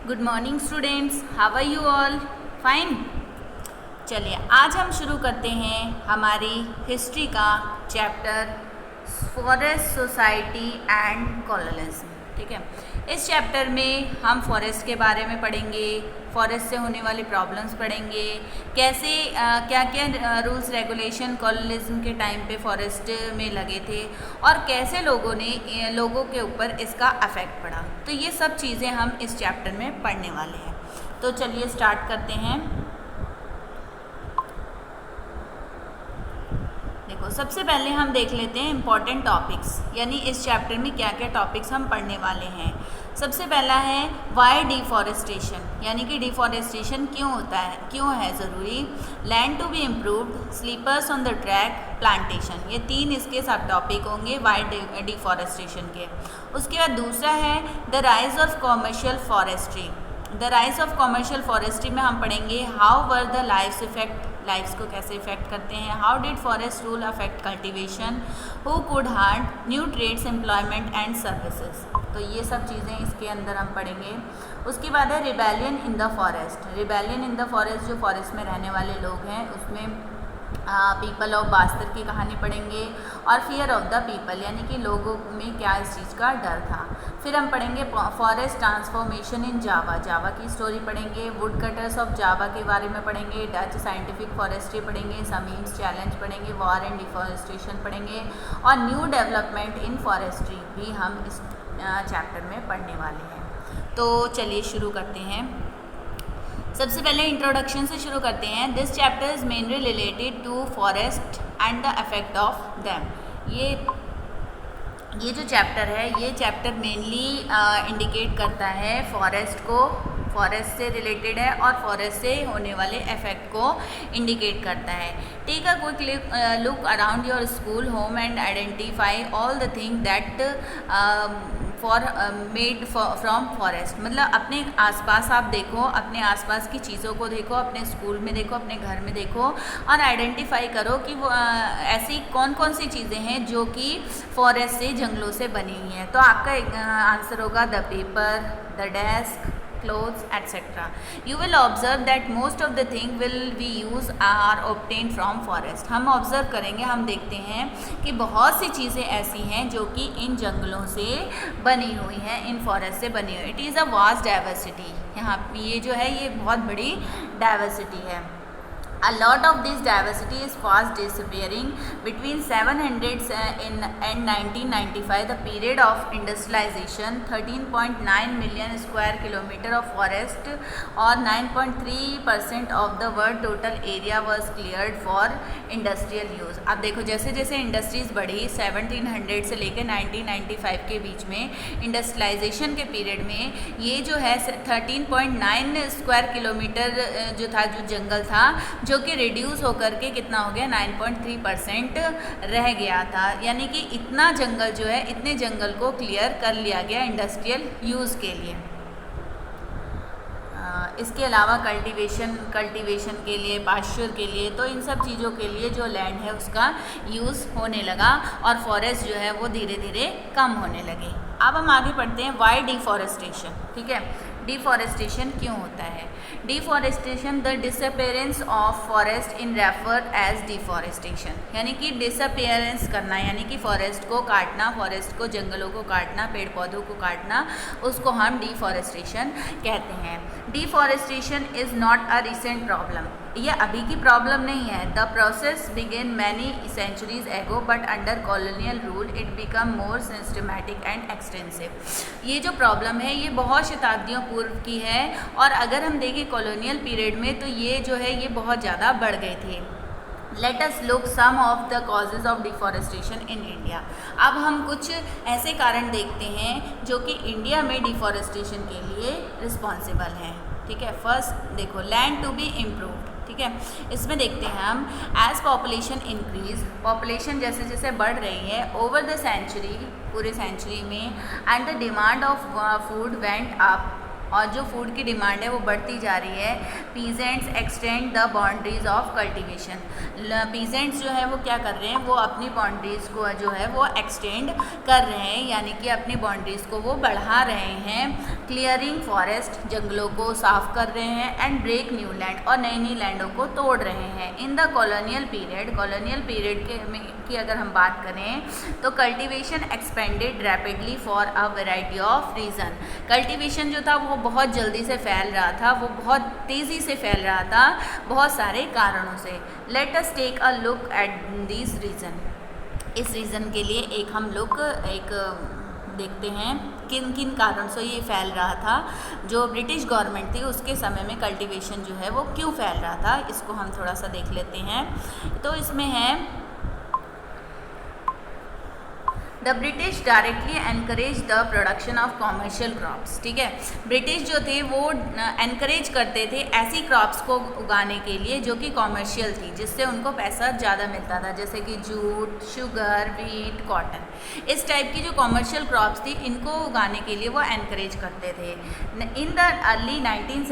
Good morning students, how are you all? Fine. चलिए आज हम शुरू करते हैं हमारी हिस्ट्री का chapter forest society and colonialism. ठीक है, इस चैप्टर में हम फॉरेस्ट के बारे में पढ़ेंगे, फॉरेस्ट से होने वाली प्रॉब्लम्स पढ़ेंगे, कैसे क्या क्या रूल्स रेगुलेशन कॉलोनिज्म के टाइम पे फॉरेस्ट में लगे थे और कैसे लोगों के ऊपर इसका अफेक्ट पड़ा। तो ये सब चीज़ें हम इस चैप्टर में पढ़ने वाले हैं। तो चलिए स्टार्ट करते हैं। देखो, सबसे पहले हम देख लेते हैं इम्पॉर्टेंट टॉपिक्स, यानी इस चैप्टर में क्या क्या टॉपिक्स हम पढ़ने वाले हैं। सबसे पहला है वाई डिफॉरेस्टेशन, यानी कि डिफॉरेस्टेशन क्यों होता है, क्यों है ज़रूरी। Land to be improved, sleepers on the track, plantation, ये तीन इसके सब टॉपिक होंगे वाई डिफॉरेस्टेशन के। उसके बाद दूसरा है the rise of commercial forestry. The rise of commercial forestry में हम पढ़ेंगे हाउ वर द लाइफ्स को कैसे इफेक्ट करते हैं, how did forest rule affect cultivation, who could hurt new trades employment and services. तो ये सब चीज़ें इसके अंदर हम पढ़ेंगे। उसके बाद है rebellion in the forest. Rebellion in the forest, जो फॉरेस्ट में रहने वाले लोग हैं उसमें पीपल ऑफ बास्तर की कहानी पढ़ेंगे और फियर ऑफ द पीपल, यानी कि लोगों में क्या इस चीज़ का डर था। फिर हम पढ़ेंगे फॉरेस्ट ट्रांसफॉर्मेशन इन जावा, जावा की स्टोरी पढ़ेंगे, वुड कटर्स ऑफ जावा के बारे में पढ़ेंगे, डच साइंटिफिक फॉरेस्ट्री पढ़ेंगे, समीम्स चैलेंज पढ़ेंगे, वॉर एंड डिफॉरेस्टेशन पढ़ेंगे और न्यू डेवलपमेंट इन फॉरेस्ट्री भी हम इस चैप्टर में पढ़ने वाले हैं। तो चलिए शुरू करते हैं। सबसे पहले इंट्रोडक्शन से शुरू करते हैं। This chapter is mainly related to forest and the effect of them. ये जो चैप्टर है, ये चैप्टर मेनली इंडिकेट करता है फॉरेस्ट को, फॉरेस्ट से रिलेटेड है और फॉरेस्ट से होने वाले इफेक्ट को इंडिकेट करता है। Take a quick look around your school home and identify all the thing that made from forest. मतलब अपने आसपास आप देखो, अपने आसपास की चीज़ों को देखो, अपने स्कूल में देखो, अपने घर में देखो और आइडेंटिफाई करो कि वो ऐसी कौन कौन सी चीज़ें हैं जो कि फॉरेस्ट से, जंगलों से बनी हुई हैं। तो आपका आंसर होगा the paper, the desk, clothes etc. You will observe that most of the thing will we use are obtained from forest. हम ऑब्जर्व करेंगे, हम देखते हैं कि बहुत सी चीज़ें ऐसी हैं जो कि इन जंगलों से बनी हुई हैं, इन फॉरेस्ट से बनी हुई। It is a vast diversity. यहाँ ये जो है ये बहुत बड़ी डाइवर्सिटी है। A lot of this diversity is fast disappearing. Between 700 and 1995, the period of industrialization, 13.9 million square kilometer of forest or 9.3% of the world total area was cleared for industrial use. अब देखो जैसे जैसे industries बढ़ी 1700 से लेकर 1995 के बीच में industrialisation के पीरियड में ये जो है 13.9 स्क्वायर किलोमीटर जो था, जो जंगल था, जो कि रिड्यूस होकर के कितना हो गया 9.3% रह गया था। यानी कि इतना जंगल जो है, इतने जंगल को क्लियर कर लिया गया इंडस्ट्रियल यूज़ के लिए। इसके अलावा कल्टीवेशन के लिए, पाश्चर के लिए, तो इन सब चीज़ों के लिए जो लैंड है उसका यूज़ होने लगा और फॉरेस्ट जो है वो धीरे धीरे कम होने लगे। अब हम आगे पढ़ते हैं वाई डिफॉरेस्टेशन। ठीक है, डिफॉरेस्टेशन क्यों होता है। Deforestation, the disappearance of forest in referred as deforestation, यानी कि डिसअपेरेंस करना, यानी कि फॉरेस्ट को काटना, फॉरेस्ट को, जंगलों को काटना, पेड़ पौधों को काटना, उसको हम डिफॉरेस्टेशन कहते हैं। Deforestation is not a recent problem, ये अभी की प्रॉब्लम नहीं है। The process began many centuries ago but under colonial rule it become more systematic and extensive. ये जो प्रॉब्लम है ये बहुत शताब्दियों पूर्व की है और अगर हम देखें कॉलोनियल पीरियड में तो ये जो है ये बहुत ज़्यादा बढ़ गए थे। Let us look some of the causes of deforestation in India. अब हम कुछ ऐसे कारण देखते हैं जो कि इंडिया में डिफॉरेस्टेशन के लिए रिस्पॉन्सिबल हैं। ठीक है, फर्स्ट देखो लैंड टू बी इम्प्रूव्ड। ठीक है, इसमें देखते हैं हम एज पॉपुलेशन इंक्रीज, पॉपुलेशन जैसे जैसे बढ़ रही है ओवर द सेंचुरी, पूरे सेंचुरी में, and the demand of food went up, और जो फूड की डिमांड है वो बढ़ती जा रही है, peasants extend the boundaries of cultivation. Peasants जो है वो क्या कर रहे हैं, वो अपनी बाउंड्रीज को जो है वो एक्सटेंड कर रहे हैं, यानी कि अपनी बाउंड्रीज को वो बढ़ा रहे हैं। क्लियरिंग फॉरेस्ट, जंगलों को साफ कर रहे हैं, एंड ब्रेक न्यू लैंड, और नई नई लैंडों को तोड़ रहे हैं। इन द कॉलोनियल पीरियड की अगर हम बात करें तो cultivation expanded rapidly for a variety of reason. Cultivation जो था वो बहुत जल्दी से फैल रहा था, वो बहुत तेज़ी से फैल रहा था बहुत सारे कारणों से। Let us take a look at this reason. इस रीज़न के लिए एक हम लोग देखते हैं किन किन कारणों से ये फैल रहा था। जो ब्रिटिश गवर्नमेंट थी उसके समय में कल्टीवेशन जो है वो क्यों फैल रहा था, इसको हम थोड़ा सा देख लेते हैं। तो इसमें है the British directly encourage the production of commercial crops. ठीक है, ब्रिटिश जो थे वो एनकरेज करते थे ऐसी क्रॉप्स को उगाने के लिए जो कि कॉमर्शियल थी, जिससे उनको पैसा ज़्यादा मिलता था, जैसे कि जूट, शुगर, व्हीट, कॉटन। इस टाइप की जो कॉमर्शियल क्रॉप्स थी इनको उगाने के लिए वो एनकरेज करते थे। In the early 19th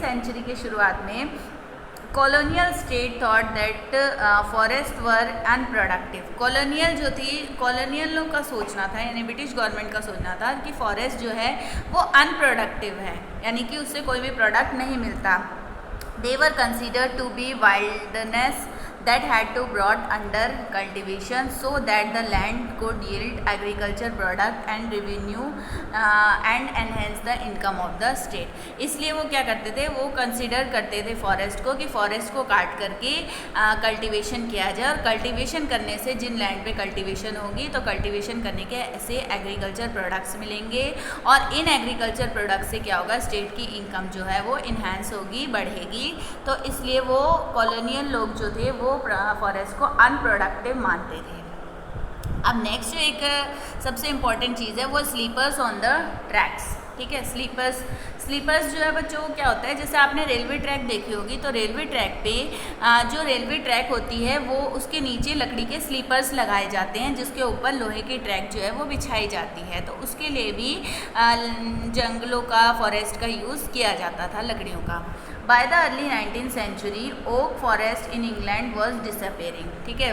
century के शुरुआत में colonial state thought that forest were unproductive. Colonial जो थी, कॉलोनियल लोग का सोचना था, यानी ब्रिटिश गवर्नमेंट का सोचना था कि फॉरेस्ट जो है वो अनप्रोडक्टिव है, यानी कि उससे कोई भी प्रोडक्ट नहीं मिलता। They were considered to be wildness that had to brought under cultivation so that the land could yield agriculture product and revenue and enhance the income of the state। इसलिए वो क्या करते थे, वो कंसिडर करते थे फॉरेस्ट को कि फॉरेस्ट को काट करके कल्टीवेशन किया जाए, और कल्टीवेशन करने से जिन लैंड पे कल्टीवेशन होगी तो कल्टीवेशन करने के ऐसे एग्रीकल्चर प्रोडक्ट्स मिलेंगे, और इन एग्रीकल्चर प्रोडक्ट से क्या होगा, स्टेट की इनकम जो है वो इन्हांस होगी, बढ़ेगी। तो इसलिए वो कॉलोनियल लोग जो थे वो फॉरेस्ट को अनप्रोडक्टिव मानते थे। अब नेक्स्ट जो एक सबसे इम्पॉर्टेंट चीज़ है वो स्लीपर्स ऑन द ट्रैक्स। ठीक है, स्लीपर्स जो है बच्चों क्या होता है, जैसे आपने रेलवे ट्रैक देखी होगी, तो रेलवे ट्रैक पे जो रेलवे ट्रैक होती है वो उसके नीचे लकड़ी के स्लीपर्स लगाए जाते हैं, जिसके ऊपर लोहे की ट्रैक जो है वो बिछाई जाती है। तो उसके लिए भी जंगलों का, फॉरेस्ट का यूज़ किया जाता था, लकड़ियों का। By the early 19th century oak forest in England was disappearing. ठीक है,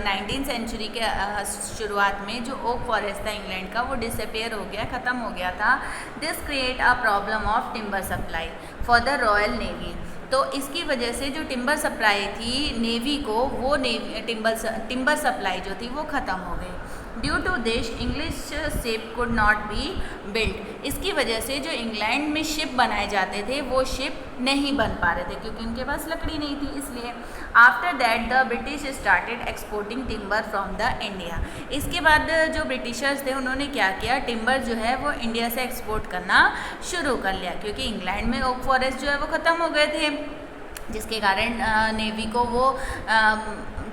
19th सेंचुरी के शुरुआत में जो ओक फॉरेस्ट था इंग्लैंड का वो डिसअपेयर हो गया, ख़त्म हो गया था। This create a problem of timber supply for the royal navy. तो इसकी वजह से जो टिम्बर सप्लाई थी नेवी को, वो टिम्बर सप्लाई जो थी वो ख़त्म हो गई। Due to this English ship could not be build. इसकी वजह से जो इंग्लैंड में शिप बनाए जाते थे वो शिप नहीं बन पा रहे थे, क्योंकि उनके पास लकड़ी नहीं थी, इसलिए। After that the British started exporting timber from the India. इसके बाद जो ब्रिटिशर्स थे उन्होंने क्या किया, टिम्बर जो है वो इंडिया से एक्सपोर्ट करना शुरू कर लिया, क्योंकि इंग्लैंड में ओक फॉरेस्ट जो है वो ख़त्म हो गए थे, जिसके कारण नेवी को वो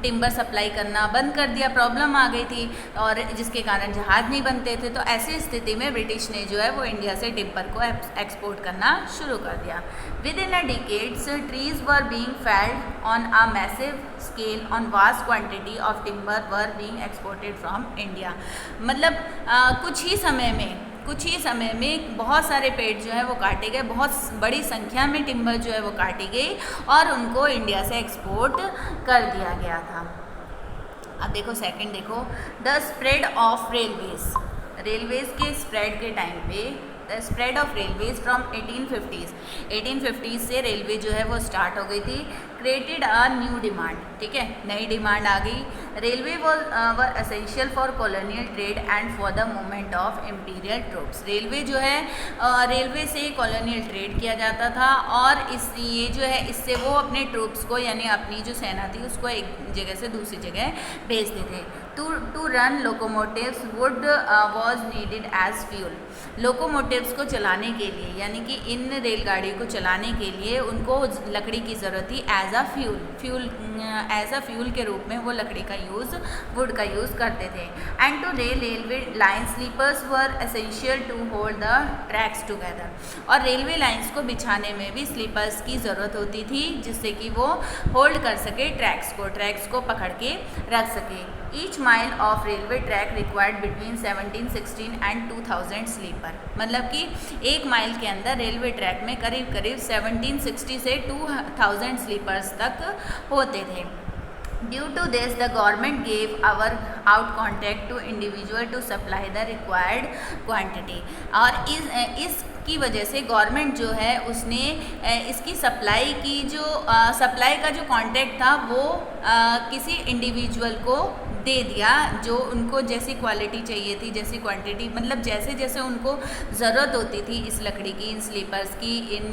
टिम्बर सप्लाई करना बंद कर दिया, प्रॉब्लम आ गई थी, और जिसके कारण जहाज़ नहीं बनते थे। तो ऐसी स्थिति में ब्रिटिश ने जो है वो इंडिया से टिम्बर को एक्सपोर्ट करना शुरू कर दिया। With in a decades trees were being failed on a massive scale on vast quantity of timber were being exported from India. मतलब कुछ ही समय में बहुत सारे पेड़ जो है वो काटे गए, बहुत बड़ी संख्या में टिम्बर जो है वो काटी गई और उनको इंडिया से एक्सपोर्ट कर दिया गया था। अब देखो सेकंड देखो, द स्प्रेड ऑफ रेलवेज़ के स्प्रेड के टाइम पे, the spread of Railways from 1850 से रेलवे जो है वो स्टार्ट हो गई थी। Created a new demand. ठीक है, नई डिमांड आ गई। Railway were essential for colonial trade and for the movement of imperial troops. Railway जो है रेलवे से कॉलोनियल ट्रेड किया जाता था, और ये जो है इससे वो अपने ट्रूप्स को, यानी अपनी जो सेना थी उसको एक जगह से दूसरी जगह भेजते थे। To run locomotives wood was needed as fuel. Locomotives को चलाने के लिए, यानी कि इन रेलगाड़ी को चलाने के लिए उनको लकड़ी की ज़रूरत थी एज अ फ्यूल के रूप में वो लकड़ी का वुड का यूज़ करते थे। And to railway line sleepers were essential to hold the tracks together. और रेलवे लाइंस को बिछाने में भी स्लीपर्स की ज़रूरत होती थी, जिससे कि वो होल्ड कर सके ट्रैक्स को पकड़ के रख सके। Each mile of railway track required between 1716 and 2000 sleepers. Sleeper, मतलब कि 1 माइल के अंदर रेलवे ट्रैक में करीब करीब 1760 से 2000 स्लीपर्स तक होते थे। Due to this, the government gave out contact to individual to supply the required quantity। और इसकी वजह से गवर्नमेंट जो है उसने इसकी सप्लाई की जो सप्लाई का जो कॉन्टैक्ट था वो किसी इंडिविजुअल को दे दिया, जो उनको जैसी क्वालिटी चाहिए थी, जैसी क्वांटिटी, मतलब जैसे जैसे उनको ज़रूरत होती थी इस लकड़ी की, इन स्लीपर्स की, इन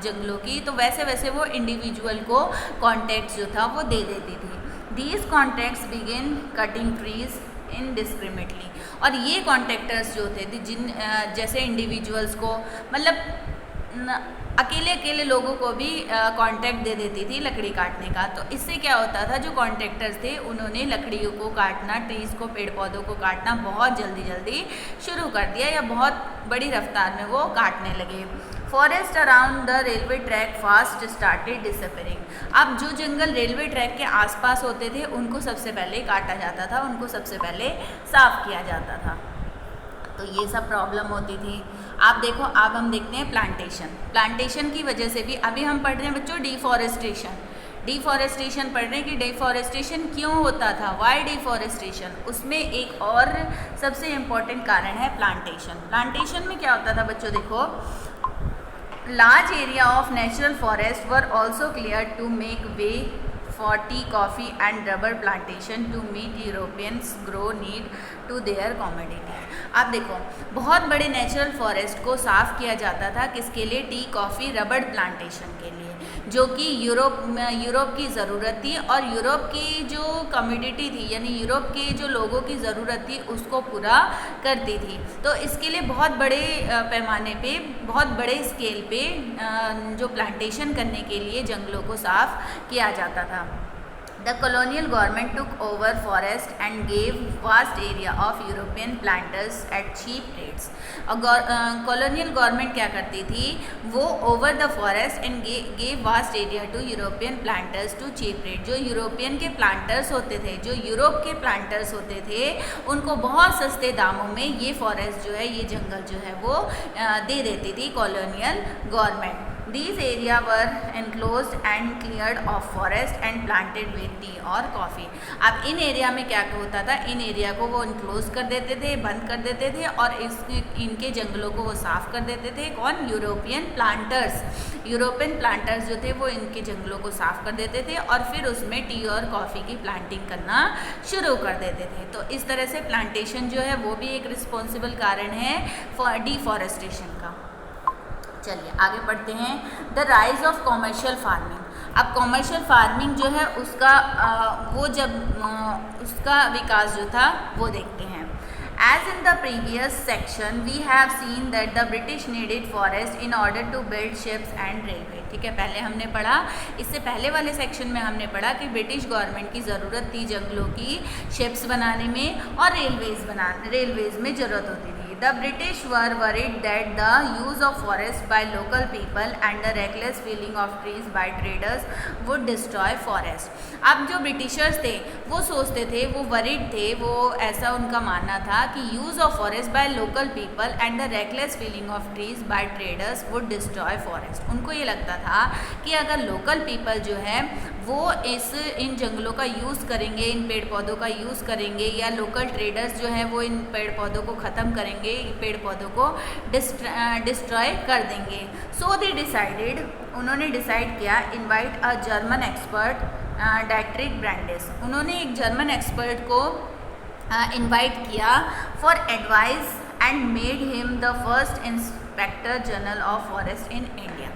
जंगलों की, तो वैसे वैसे वो इंडिविजुअल को कॉन्टैक्ट जो था वो दे देती थी। These contacts begin cutting trees indiscriminately। और ये कॉन्ट्रैक्टर्स जो थे जिन जैसे इंडिविजुअल्स को, मतलब अकेले अकेले लोगों को भी कॉन्ट्रैक्ट दे देती थी लकड़ी काटने का। तो इससे क्या होता था, जो कॉन्ट्रैक्टर्स थे उन्होंने लकड़ियों को काटना, ट्रीज़ को, पेड़ पौधों को काटना बहुत जल्दी जल्दी शुरू कर दिया, या बहुत बड़ी रफ्तार में वो काटने लगे। Forest around the railway track fast started disappearing. अब जो जंगल रेलवे ट्रैक के आसपास होते थे उनको सबसे पहले काटा जाता था, उनको सबसे पहले साफ किया जाता था। तो ये सब प्रॉब्लम होती थी। आप देखो, अब हम देखते हैं प्लांटेशन। प्लांटेशन की वजह से भी अभी हम पढ़ रहे हैं बच्चों डिफॉरेस्टेशन। डिफॉरेस्टेशन पढ़ रहे हैं कि डिफॉरेस्टेशन क्यों होता था, वाई डिफॉरेस्टेशन। उसमें एक और सबसे इम्पॉर्टेंट कारण है प्लांटेशन। प्लांटेशन में क्या होता था बच्चों, देखो, large area of natural forest were also cleared to make way for tea, coffee and rubber plantation to meet Europeans grow need to their commodity। आप देखो, बहुत बड़े नेचुरल फॉरेस्ट को साफ़ किया जाता था, किसके लिए? टी, कॉफ़ी, रबड़ प्लांटेशन के लिए, जो कि यूरोप की ज़रूरत थी, और यूरोप की जो कम्युनिटी थी, यानी यूरोप के जो लोगों की ज़रूरत थी उसको पूरा करती थी। तो इसके लिए बहुत बड़े पैमाने पे, बहुत बड़े स्केल पे जो प्लांटेशन करने के लिए जंगलों को साफ़ किया जाता था। The colonial government took over forest and gave vast area of European planters at cheap rates। और colonial government क्या करती थी, वो over the forest and gave vast area to European planters to cheap rate। जो European के planters होते थे, जो यूरोप के प्लांटर्स होते थे, उनको बहुत सस्ते दामों में ये फॉरेस्ट जो है, ये जंगल जो है वो दे देती थी colonial government. These area were enclosed and cleared of forest and planted with tea और coffee। अब इन एरिया में क्या होता था, इन एरिया को वो इनक्लोज कर देते थे, बंद कर देते थे, और इनके जंगलों को वो साफ़ कर देते थे। कौन? European planters. यूरोपियन प्लांटर्स जो थे वो इनके जंगलों को साफ़ कर देते थे, और फिर उसमें टी और कॉफ़ी की प्लांटिंग करना शुरू कर देते थे। तो इस तरह से प्लांटेशन जो है वो भी एक रिस्पॉन्सिबल कारण है फॉर डिफॉरेस्टेशन का। चलिए आगे पढ़ते हैं। The rise of commercial farming. अब कॉमर्शियल फार्मिंग जो है उसका उसका विकास जो था वो देखते हैं। As in the previous section, we have seen that the British needed forest in order to build ships and railway। ठीक है, पहले हमने पढ़ा, इससे पहले वाले सेक्शन में हमने पढ़ा कि ब्रिटिश गवर्नमेंट की ज़रूरत थी जंगलों की शिप्स बनाने में और रेलवेज़ में ज़रूरत होती थी। The British were worried that the use of forest by local people and the reckless felling of trees by traders would destroy forest। अब जो ब्रिटिशर्स थे वो सोचते थे, वो वरीड थे, वो ऐसा उनका मानना था कि use of forest by local people and the reckless feeling of trees by traders would destroy forest. उनको ये लगता था कि अगर लोकल पीपल जो है वो इन जंगलों का यूज़ करेंगे, इन पेड़ पौधों का यूज़ करेंगे, या लोकल ट्रेडर्स जो है वो इन पेड़ पौधों को ख़त्म करेंगे, पेड़ पौधों को डिस्ट्रॉय कर देंगे। सो दे डिसाइडेड, उन्होंने डिसाइड किया, इनवाइट अ जर्मन एक्सपर्ट डैट्रिक ब्रांडेस। उन्होंने एक जर्मन एक्सपर्ट को इनवाइट किया for advice and made him the first inspector general of forest in India.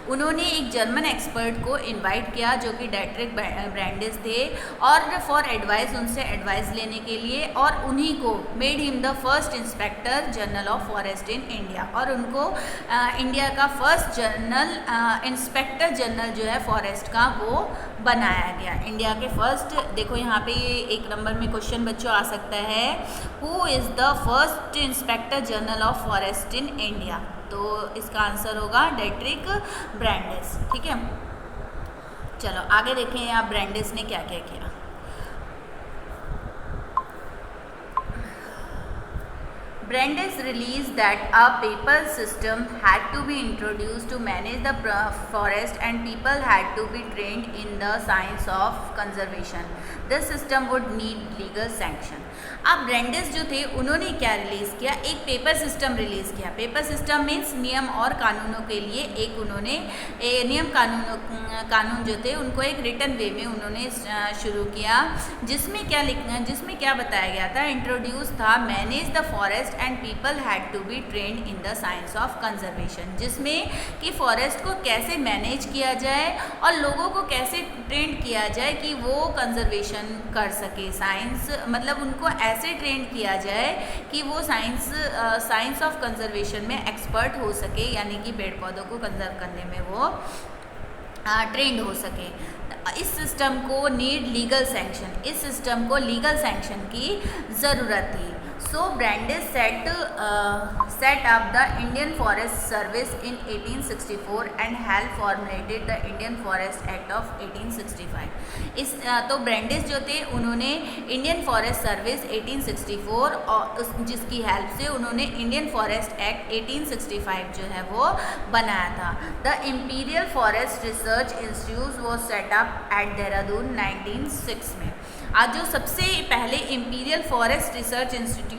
उन्होंने एक जर्मन एक्सपर्ट को इनवाइट किया जो कि डैट्रिक ब्रांडेस थे, और फॉर एडवाइस, उनसे एडवाइस लेने के लिए, और उन्हीं को made him the first inspector general of forest in India, और उनको इंडिया का फर्स्ट इंस्पेक्टर जनरल जो है फॉरेस्ट का वो बनाया गया। इंडिया के फर्स्ट, देखो यहाँ पे एक नंबर में क्वेश्चन बच्चों आ सकता है, who is the first inspector general of forest in India? तो इसका आंसर होगा डैट्रिक ब्रांडेस। ठीक है, चलो आगे देखें आप ब्रांडेस ने क्या क्या किया। Brandeis released that a paper system had to be introduced to manage the forest and people had to be trained in the science of conservation. This system would need legal sanction. अब ब्रेंडिस जो थे उन्होंने क्या release किया, एक paper system release किया. Paper system means नियम और कानूनों के लिए एक उन्होंने नियम कानून जो थे उनको एक रिटन वे में उन्होंने शुरू किया, जिसमें क्या बताया गया था, इंट्रोड्यूस था manage the forest and people had to be trained in the science of conservation, जिसमें कि फॉरेस्ट को कैसे मैनेज किया जाए और लोगों को कैसे ट्रेन किया जाए कि वो कंजर्वेशन कर सके. साइंस मतलब उनको ऐसे ट्रेन किया जाए कि वो साइंस ऑफ कंजर्वेशन में एक्सपर्ट हो सके, यानी कि पेड़ पौधों को कंजर्व करने में वो ट्रेंड हो सके. इस सिस्टम को नीड लीगल सैंक्शन, इस सिस्टम को लीगल सैंक्शन की ज़रूरत थी. So Brandeis set up the Indian Forest Service in 1864 and helped formulated the Indian Forest Act of 1865. तो ब्रेंडिस जो थे उन्होंने इंडियन फॉरेस्ट सर्विस 1864 और जिसकी हेल्प से उन्होंने इंडियन फॉरेस्ट एक्ट 1865 जो है वो बनाया था. The imperial forest research institute वो सेटअप एट देहरादून 1906 में. आज जो सबसे पहले imperial forest research institute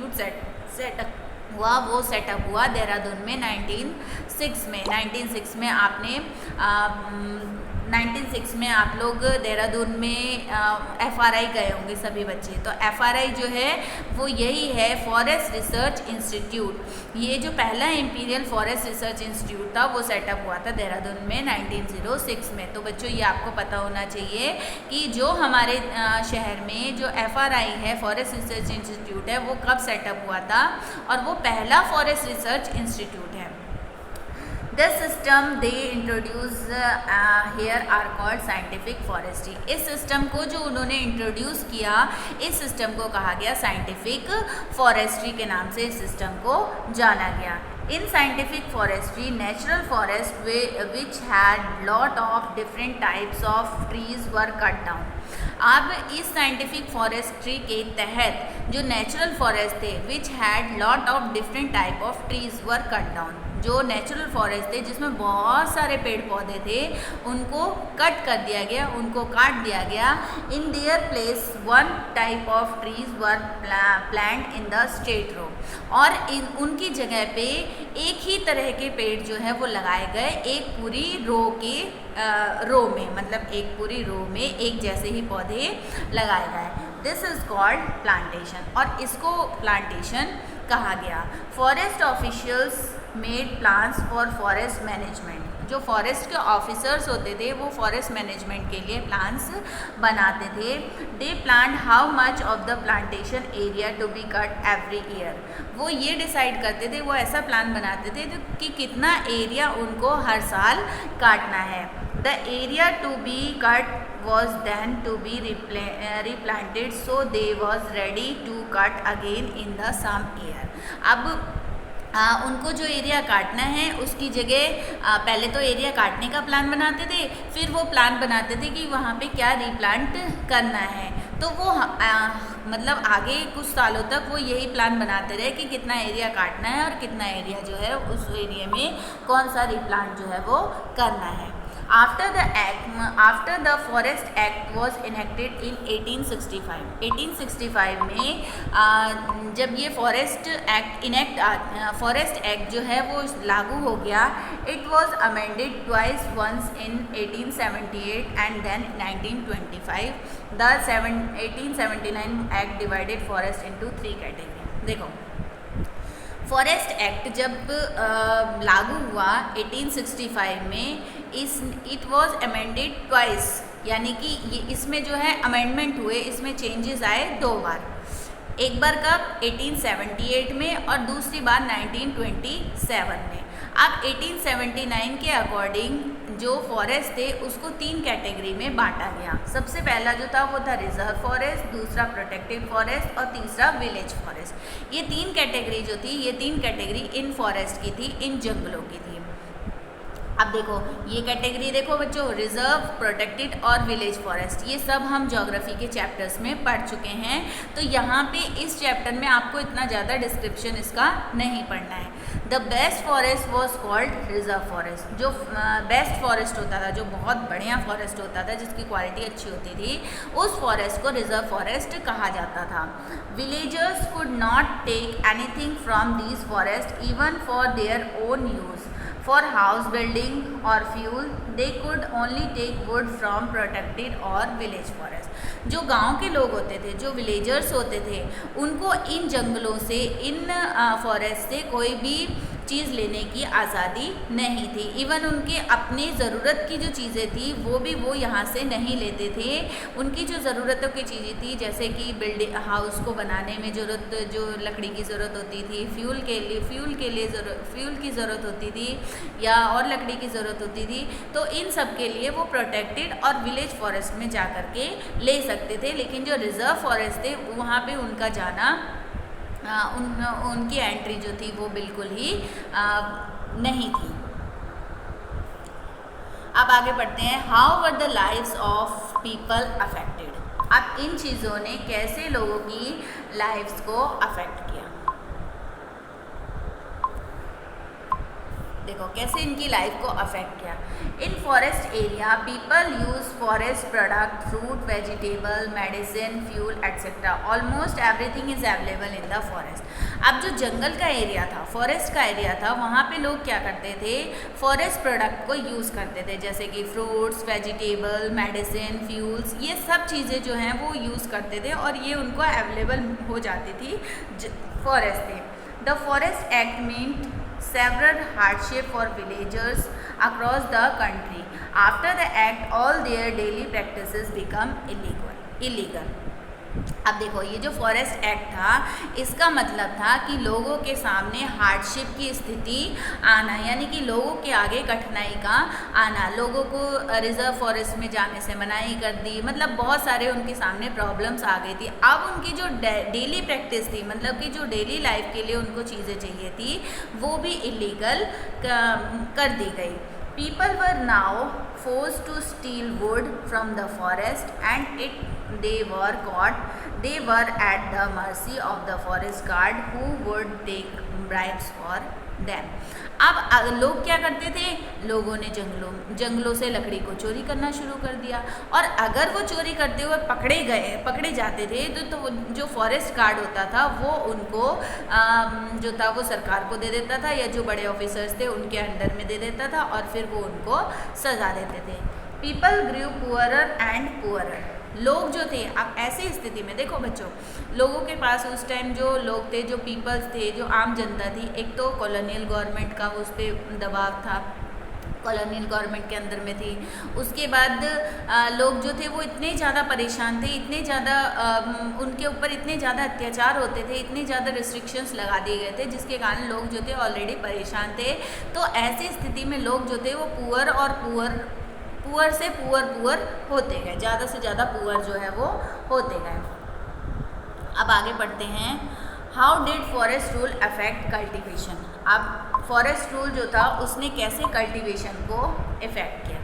setup हुआ देहरादून में 1906 में. आपने 1906 में आप लोग देहरादून में FRI गए होंगे सभी बच्चे. तो FRI जो है वो यही है, फॉरेस्ट रिसर्च इंस्टीट्यूट. ये जो पहला इम्पीरियल फॉरेस्ट रिसर्च इंस्टीट्यूट था वो सेटअप हुआ था देहरादून में 1906 में. तो बच्चों ये आपको पता होना चाहिए कि जो हमारे शहर में जो FRI है, फॉरेस्ट रिसर्च इंस्टीट्यूट है, वो कब सेटअप हुआ था और वो पहला फॉरेस्ट रिसर्च इंस्टीट्यूट है. This system they introduce here are called scientific forestry. इस सिस्टम को जो उन्होंने इंट्रोड्यूस किया, इस सिस्टम को कहा गया साइंटिफिक फॉरेस्ट्री के नाम से इस सिस्टम को जाना गया. In scientific forestry, natural forest which had lot of different types of trees were cut down. अब इस साइंटिफिक फॉरेस्ट्री के तहत जो नेचुरल फॉरेस्ट थे which had lot of different type of trees were cut down, जो natural forest थे जिसमें बहुत सारे पेड़ पौधे थे उनको कट कर दिया गया, उनको काट दिया गया. In their place one type of trees were plant in the straight row, और उनकी जगह पे एक ही तरह के पेड़ जो है वो लगाए गए एक पूरी रो में, मतलब एक पूरी रो में एक जैसे ही पौधे लगाए गए. दिस इज कॉल्ड प्लांटेशन, और इसको प्लांटेशन कहा गया. Forest officials made plans for forest management. जो फॉरेस्ट के ऑफिसर्स होते थे वो फॉरेस्ट मैनेजमेंट के लिए प्लान्स बनाते थे. They plan how much of the plantation area to be cut every year. वो ये डिसाइड करते थे, वो ऐसा प्लान बनाते थे कि कितना एरिया उनको हर साल काटना है. The area to be cut was then to be replanted, so they was ready to cut again in the some year. अब उनको जो एरिया काटना है उसकी जगह पहले तो एरिया काटने का प्लान बनाते थे, फिर वो प्लान बनाते थे कि वहाँ पे क्या रिप्लांट करना है. तो वो मतलब आगे कुछ सालों तक वो यही प्लान बनाते रहे कि कितना एरिया काटना है और कितना एरिया जो है उस एरिया में कौन सा रिप्लांट जो है वो करना है. After the Forest Act was enacted in 1865. 1865 में जब ये फॉरेस्ट एक्ट जो है वो लागू हो गया, it was amended twice, once in 1878 and then 1925. The 1879 Act divided forest into 3 categories. देखो, फॉरेस्ट एक्ट जब लागू हुआ 1865 में, इट वॉज अमेंडेड ट्वाइस, यानी कि ये इसमें जो है अमेंडमेंट हुए, इसमें चेंजेस आए 2 बार. एक बार कब 1878 में और दूसरी बार 1927 में. अब 1879 के अकॉर्डिंग जो फॉरेस्ट थे उसको 3 कैटेगरी में बांटा गया. सबसे पहला जो था वो था रिजर्व फॉरेस्ट, दूसरा प्रोटेक्टेड फॉरेस्ट और तीसरा विलेज फॉरेस्ट. ये 3 कैटेगरी जो थी, ये 3 कैटेगरी इन फॉरेस्ट की थी, इन जंगलों की थी. अब देखो ये कैटेगरी देखो बच्चों, रिजर्व, प्रोटेक्टेड और विलेज फॉरेस्ट, ये सब हम ज्योग्राफी के चैप्टर्स में पढ़ चुके हैं। तो यहाँ पे इस चैप्टर में आपको इतना ज़्यादा डिस्क्रिप्शन इसका नहीं पढ़ना है। The best forest was called reserve forest. जो बेस्ट फॉरेस्ट होता था, जो बहुत बढ़िया फॉरेस्ट होता था, जिसकी क्वालिटी अच्छी होती थी, उस फॉरेस्ट को रिजर्व फॉरेस्ट कहा जाता था। Villagers could not take anything from these forest even for their own use. For house building or fuel, they could only take wood from protected or village forest। जो गांव के लोग होते थे, जो विलेजर्स होते थे, उनको इन जंगलों से, इन फॉरेस्ट से कोई भी चीज़ लेने की आज़ादी नहीं थी। इवन उनके अपने ज़रूरत की जो चीज़ें थी वो भी वो यहाँ से नहीं लेते थे। उनकी जो ज़रूरतों की चीज़ें थी, जैसे कि बिल्डिंग हाउस को बनाने में ज़रूरत, जो लकड़ी की ज़रूरत होती थी, फ्यूल की ज़रूरत होती थी, या और लकड़ी की ज़रूरत होती थी, तो इन सब के लिए वो प्रोटेक्टेड और विलेज फॉरेस्ट में जा कर के ले सकते थे। लेकिन जो रिज़र्व फॉरेस्ट थे वहाँ पे उनका जाना, उनकी एंट्री जो थी वो बिल्कुल ही नहीं थी। अब आगे बढ़ते हैं। How were the lives of people affected. अब इन चीज़ों ने कैसे लोगों की लाइव्स को अफेक्ट किया। देखो कैसे इनकी लाइफ को अफेक्ट किया। इन forest area people use forest product, fruit, vegetable, medicine, fuel etcetera. Almost everything is available in the forest. अब जो जंगल का एरिया था, फॉरेस्ट का एरिया था, वहाँ पे लोग क्या करते थे, फॉरेस्ट प्रोडक्ट को यूज़ करते थे, जैसे कि फ्रूट्स, वेजिटेबल, मेडिसिन, फ्यूल्स, ये सब चीज़ें जो हैं वो यूज़ करते थे और ये उनको अवेलेबल हो जाती थी फॉरेस्ट से। The forest act meant several hardship for villagers across the country. After the act, all their daily practices become illegal. अब देखो ये जो फॉरेस्ट एक्ट था, इसका मतलब था कि लोगों के सामने हार्डशिप की स्थिति आना, यानी कि लोगों के आगे कठिनाई का आना, लोगों को रिजर्व फॉरेस्ट में जाने से मनाही कर दी, मतलब बहुत सारे उनके सामने प्रॉब्लम्स आ गई थी। अब उनकी जो डेली प्रैक्टिस थी, मतलब कि जो डेली लाइफ के लिए उनको चीज़ें चाहिए थी, वो भी इलीगल कर दी गई। People were now forced to steal wood from the forest, and they were caught. They were at the mercy of the forest guard, who would take bribes for them. अब लोग क्या करते थे, लोगों ने जंगलों से लकड़ी को चोरी करना शुरू कर दिया, और अगर वो चोरी करते हुए पकड़े जाते थे तो जो फॉरेस्ट गार्ड होता था वो उनको जो था वो सरकार को दे देता था, या जो बड़े ऑफिसर्स थे उनके अंडर में दे देता था, और फिर वो उनको सज़ा देते थे। People grew poorer and poorer. लोग जो थे, अब ऐसी स्थिति में देखो बच्चों, लोगों के पास उस टाइम जो लोग थे, जो पीपल्स थे, जो आम जनता थी, एक तो कॉलोनियल गवर्नमेंट का उस पर दबाव था, कॉलोनियल गवर्नमेंट के अंदर में थी। उसके बाद लोग जो थे वो इतने ज़्यादा परेशान थे, इतने ज़्यादा उनके ऊपर इतने ज़्यादा अत्याचार होते थे, इतने ज़्यादा रिस्ट्रिक्शंस लगा दिए गए थे, जिसके कारण लोग जो थे ऑलरेडी परेशान थे। तो ऐसी स्थिति में लोग जो थे वो पुअर से पुअर होते गए, ज़्यादा से ज़्यादा पुअर जो है वो होते गए। अब आगे बढ़ते हैं। How did forest rule affect cultivation. अब फॉरेस्ट रूल जो था उसने कैसे कल्टीवेशन को इफेक्ट किया।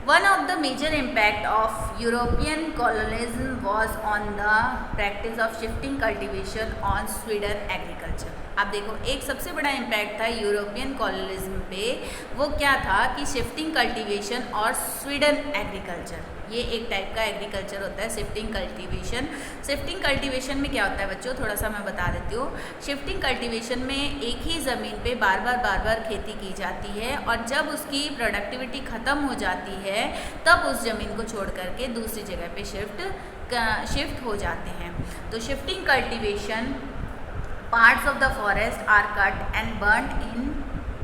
One of the major impact of European colonialism was on the practice of shifting cultivation on Sweden agriculture. अब देखो एक सबसे बड़ा इम्पैक्ट था यूरोपियन कॉलोनिज्म पे, वो क्या था कि शिफ्टिंग कल्टीवेशन और स्वीडन एग्रीकल्चर, ये एक टाइप का एग्रीकल्चर होता है शिफ्टिंग कल्टीवेशन। शिफ्टिंग कल्टीवेशन में क्या होता है बच्चों, थोड़ा सा मैं बता देती हूँ। शिफ्टिंग कल्टीवेशन में एक ही ज़मीन पे बार बार खेती की जाती है, और जब उसकी प्रोडक्टिविटी ख़त्म हो जाती है तब उस ज़मीन को छोड़ करके दूसरी जगह पे शिफ्ट हो जाते हैं। तो shifting cultivation, parts of the forest are cut and burned in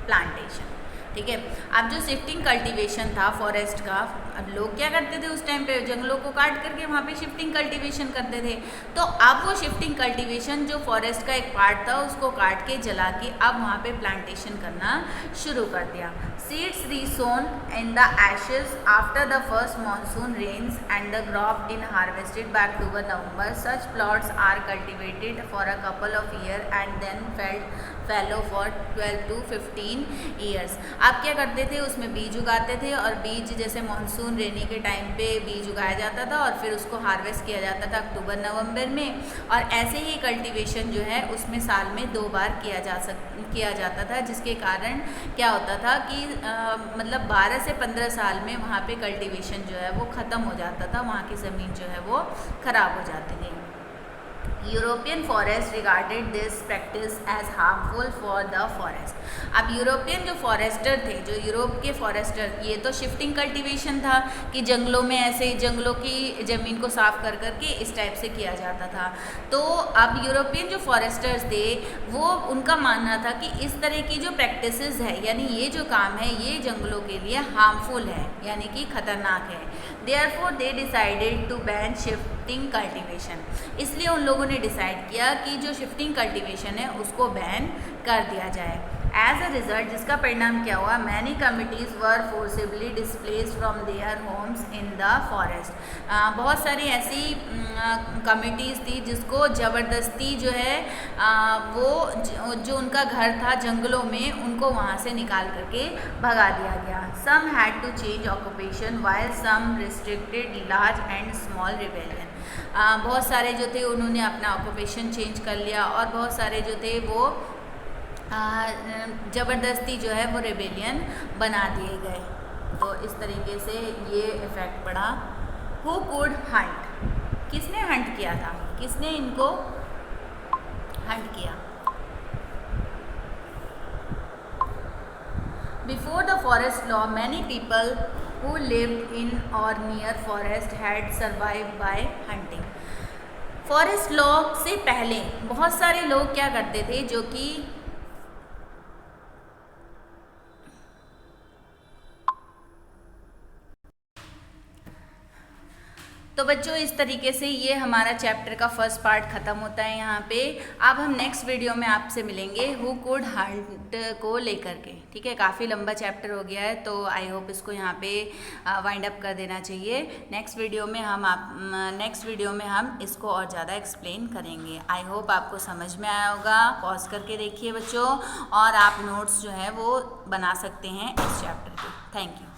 plantation. ठीक है, अब जो शिफ्टिंग कल्टीवेशन था फॉरेस्ट का, अब लोग क्या करते थे उस टाइम पे, जंगलों को काट करके वहाँ पे शिफ्टिंग कल्टीवेशन करते थे। तो अब वो शिफ्टिंग कल्टीवेशन जो फॉरेस्ट का एक पार्ट था उसको काट के जला के अब वहाँ पे प्लांटेशन करना शुरू कर दिया। Seeds resown in the ashes after the first monsoon rains and the crop is harvested by October November. Such plots are cultivated for a couple of years and then fallow for 12 to 15 years. आप क्या करते थे, उसमें बीज उगाते थे और बीज जैसे मानसून रेनी के टाइम पे बीज उगाया जाता था और फिर उसको हार्वेस्ट किया जाता था अक्टूबर नवंबर में, और ऐसे ही कल्टीवेशन जो है उसमें साल में 2 बार किया जाता था, जिसके कारण क्या होता था कि मतलब 12 से 15 साल में वहाँ पे कल्टीवेशन जो है वो ख़त्म हो जाता था, वहाँ की ज़मीन जो है वो ख़राब हो जाती थी। European forest regarded this practice as harmful for the forest. अब यूरोपियन जो फॉरेस्टर थे, जो यूरोप के फॉरेस्टर, ये तो शिफ्टिंग कल्टीवेशन था कि जंगलों में ऐसे जंगलों की ज़मीन को साफ कर करके इस टाइप से किया जाता था। तो अब यूरोपियन जो फॉरेस्टर्स थे वो उनका मानना था कि इस तरह की जो प्रैक्टिसेस है, यानी ये जो काम है ये जंगलों के लिए हार्मफुल है, यानी कि ख़तरनाक है। Therefore they decided to ban shifting cultivation. इसलिए उन लोगों ने डिसाइड किया कि जो शिफ्टिंग कल्टीवेशन है उसको बैन कर दिया जाए। एज अ रिजल्ट, जिसका परिणाम क्या हुआ, many committees were forcibly displaced from their homes in the forest. बहुत सारी ऐसी कमिटीज़ थी जिसको ज़बरदस्ती जो है वो जो उनका घर था जंगलों में, उनको वहाँ से निकाल करके भगा दिया गया। Some had to change occupation while some restricted large and small rebellion. बहुत सारे जो थे उन्होंने अपना ऑक्यूपेशन चेंज कर लिया और बहुत सारे जो थे वो ज़बरदस्ती जो है वो रेबेलियन बना दिए गए। तो इस तरीके से ये इफ़ेक्ट पड़ा। हु कुड हंट, किसने हंट किया था, किसने इनको हंट किया। Before the forest law many people who lived in or near forest had survived by hunting। Forest law से पहले बहुत सारे लोग क्या करते थे, जो कि तो बच्चों इस तरीके से ये हमारा चैप्टर का फर्स्ट पार्ट ख़त्म होता है यहाँ पे। अब हम नेक्स्ट वीडियो में आपसे मिलेंगे हु कुड हंट को लेकर के, ठीक है। काफ़ी लंबा चैप्टर हो गया है तो आई होप इसको यहाँ पे वाइंड अप कर देना चाहिए। नेक्स्ट वीडियो में हम इसको और ज़्यादा एक्सप्लेन करेंगे। आई होप आपको समझ में आया होगा। पॉज करके देखिए बच्चों, और आप नोट्स जो है वो बना सकते हैं इस चैप्टर के। Thank you.